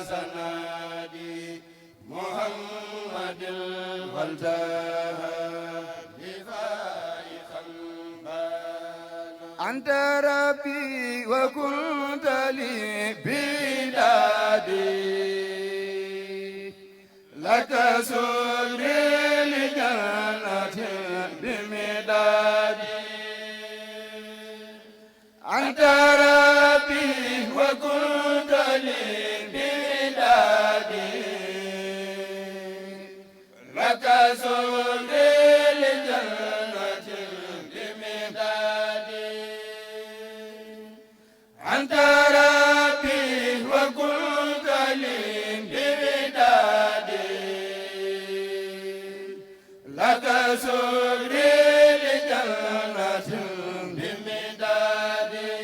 Sana أنت ربي وكنت لي بلادي لك سري لجنة بمدادي أنت ربي وكنت لي بلادي لك سري لجنة بمدادي أنت ربي وكنت لي بودادي لك سري لجنة بمدادي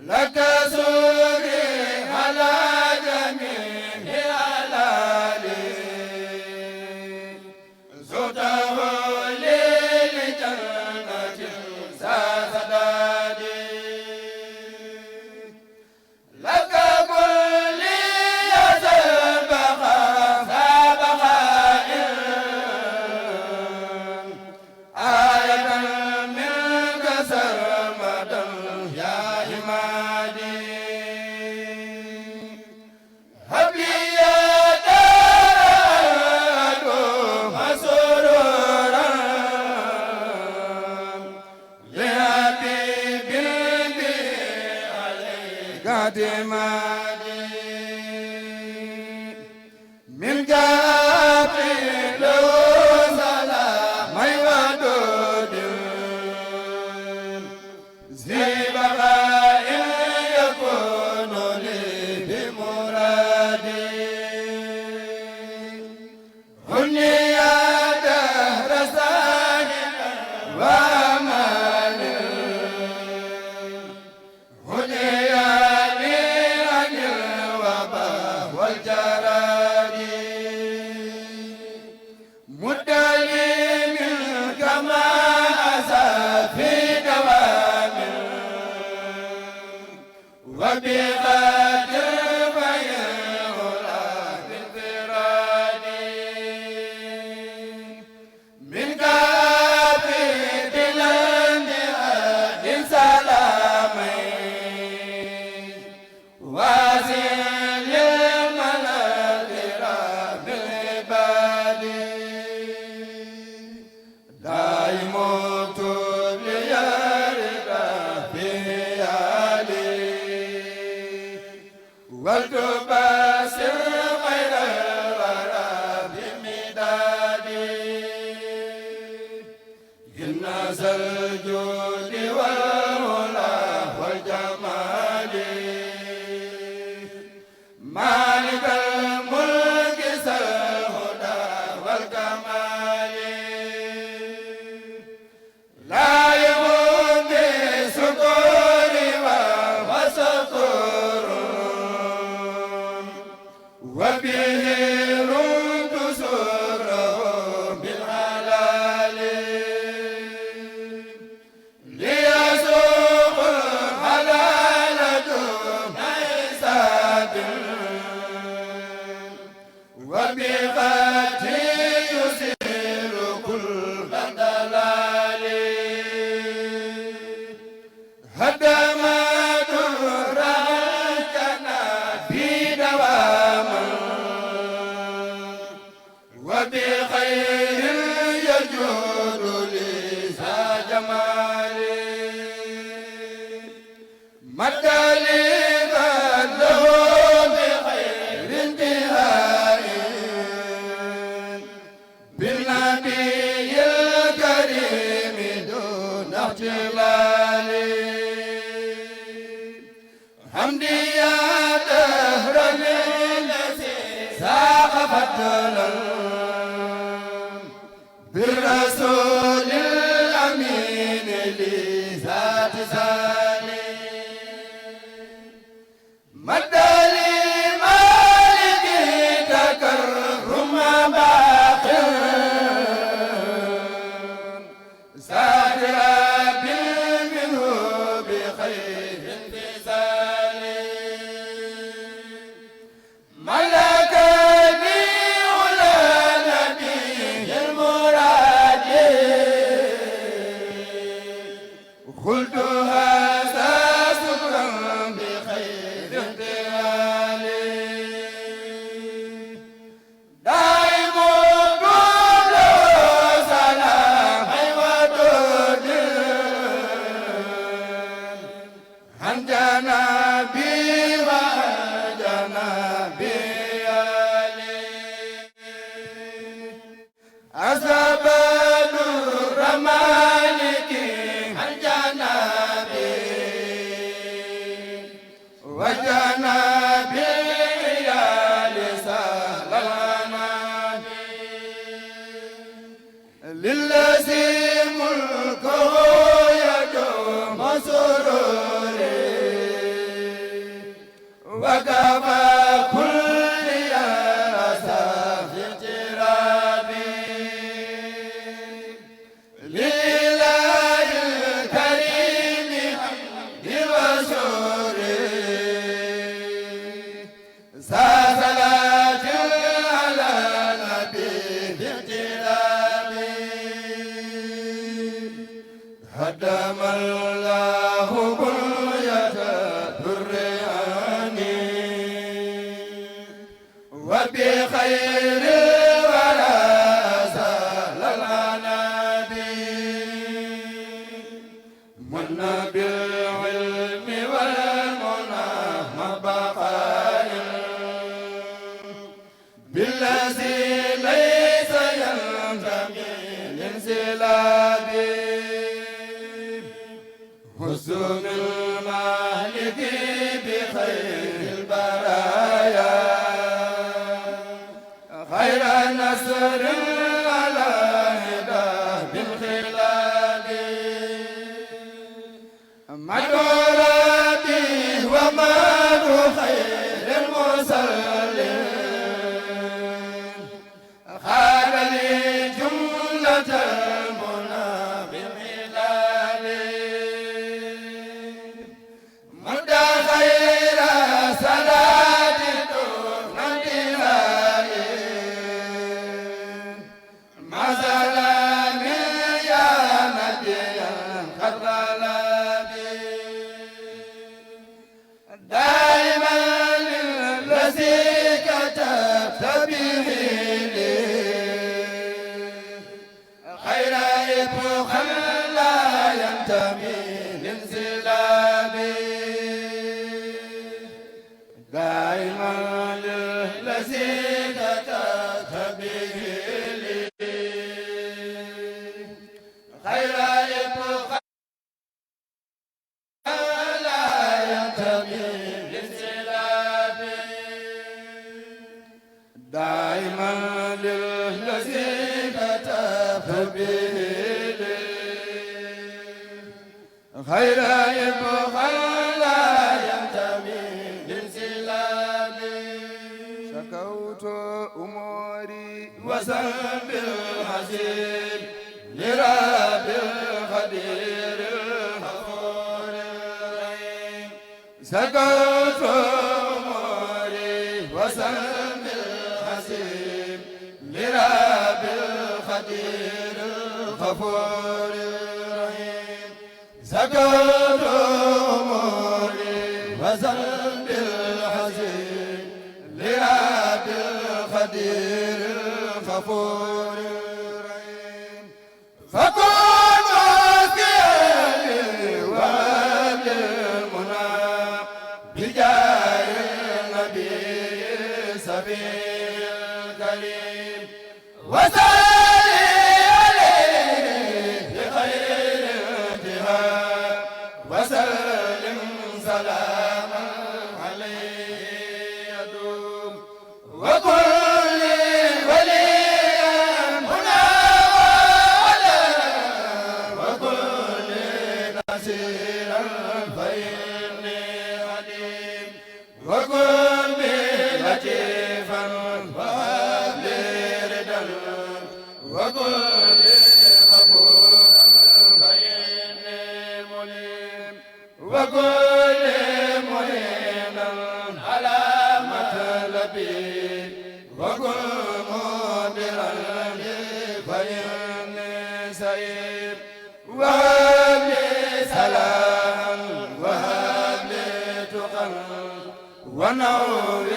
لك سري على جميع الآلي زرته للجنة سادادي لك كل يسبق سبق آية منك سرمدا يا عمادي هب لي يا دار مسرورا لحبيب بي عليك اعتمادي من قبل له سلام ودود ذي بقاء يكون لي بمرادي هني يا دهر ساهلا وأمان هني يا لي عن الوباء والجراد مد لي منك ما أسى في دوام وبقدر فيهلا بالفراد من قبل الانبياء سلامين واسل المنازل بالعباد دائم اكتب لي الرضا في آلي والتباسر خير الورى بمدادي إن ذا الجود والعلا والجمال مالك الملك ذا الهدى والكمال لا يموت بسكون وسكور وبه رد سره بالحلال ليسوق الحلال دون حساب وبخطه يسير كل دلال هدم دور الجنة بدواما وبخير يجود لي ذا جمال مد لي له بخير انتهاء بالنبي الكريم دون اختلال حمدي يا دهر الذي ساق فضلا بالرسول الأمين لذات سالي مد لي مالك تكرم باقر ساتر منه بخير انفصال ملكني ولا وكفى كل أسى في اغترابي لله الكريم حمد وشكري صلاة على النبي في اغترابي هدم الله بنية الريان وبخير ولا زال العنابي من بالعلم والمنى مبقى بالذي ليس ينتمي لانسلابي حسن المالك بخير البرايا خير نصر على هداه بالخلال مدور به ومن خير المرسلين خال لي جملة المنى بالهلال مدى خير صلاة دون انتهاء مع سلام يا نبيا قد غلب دائما للذي كتبت به لي خير ابخا لا ينتمي لانسلابي دائما للذي كتبت به لي خير ابخا لا ينتمي لانسلابي دائما للذي كتبت به لي خير يبقى لا ينتمي لانسلابي شكوت أموري وسلب الحزين لرب القدير الغفور الرحيم شكوت أموري وسلب الحزين لرب القدير الغفور الرحيم سكت أموري وذنب الحزين لرب القدير الغفور الرحيم فكن مسكيني وهب المنى بجاه النبي سبيل الكريم وصلي عليه بخير انتهاء وسلم سلاما عليه يدوم وكل وليا هنا وعلا وكل نصيرا فإني عليم وكن بي لطيفا وهب لي رضا وكن لي غفورا فإني مليم وكن لي معينا على مطلبي وكن مدبرا لي فإني سعيد وهب لي سلام وهب لي تقى ونور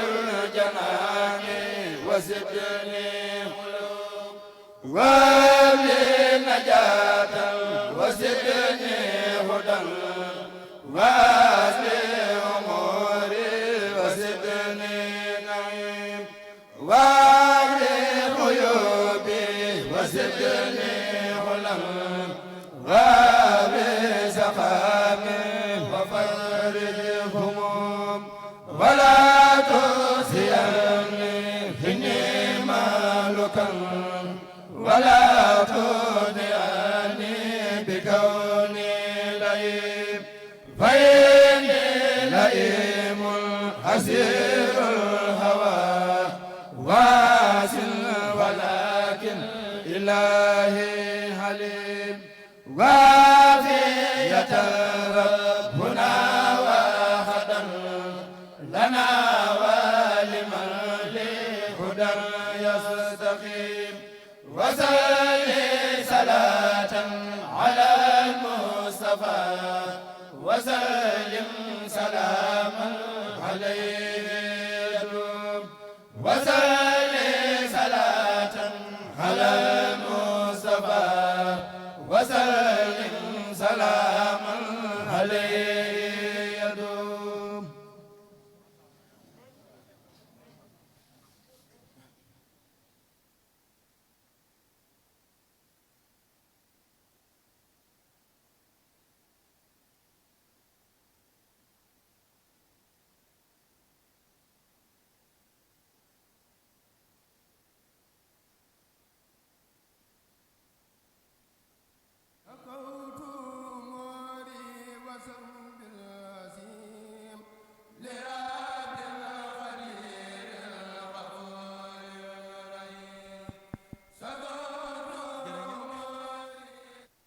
الجنان وزدني خلوق وهب لي نجاة وزدني هدى وأصلح أموري وزدني نعيم وأغفر عيوبي وزدني علم وأبرز سقامي وفرج هموم ولا تنسيني إني مالك ولا تدعني بكوني لئيم فإني لئيم أسير الهوى واسل ولكن إلهي حليم وافية ربنا وخدا لنا ولمن لهدى يستقيم وصلي صلاة على المصطفى وسلم سلاما عليه يدوم وسلم صلاة على المصطفى وسلم سلاما عليه يدوم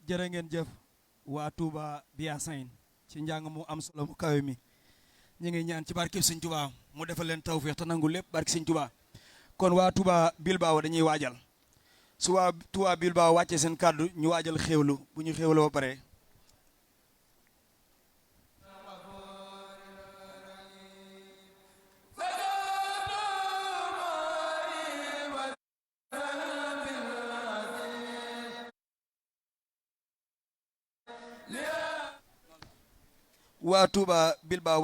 jërë ngeen jëf waa Touba Biassine ci njàng mu am solo mu kawe mi ñu ngi ñaan ci barke Sëñ Touba mu defal leen tawfeex te nangu lépp barke Sëñ Touba kon waa Touba Bilbao dañuy waajal su waa Touba Bilbao wàccee seen kàddu ñu waajal xéewlu bu ñu xéewloo ba pare waa Touba Bilbao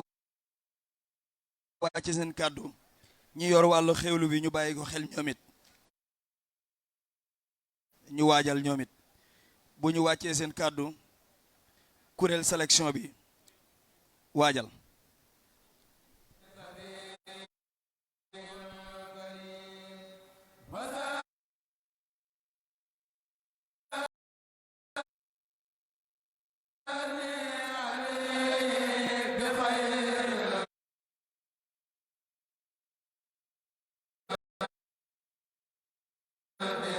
wàcce seen kàddu ñi yor wàllu xewlu bi ñu bàyyi ko xel ñoom it ñu waajal ñoom it bu ñu wàccee seen kàddu kuréel sélection bi waajal Amen.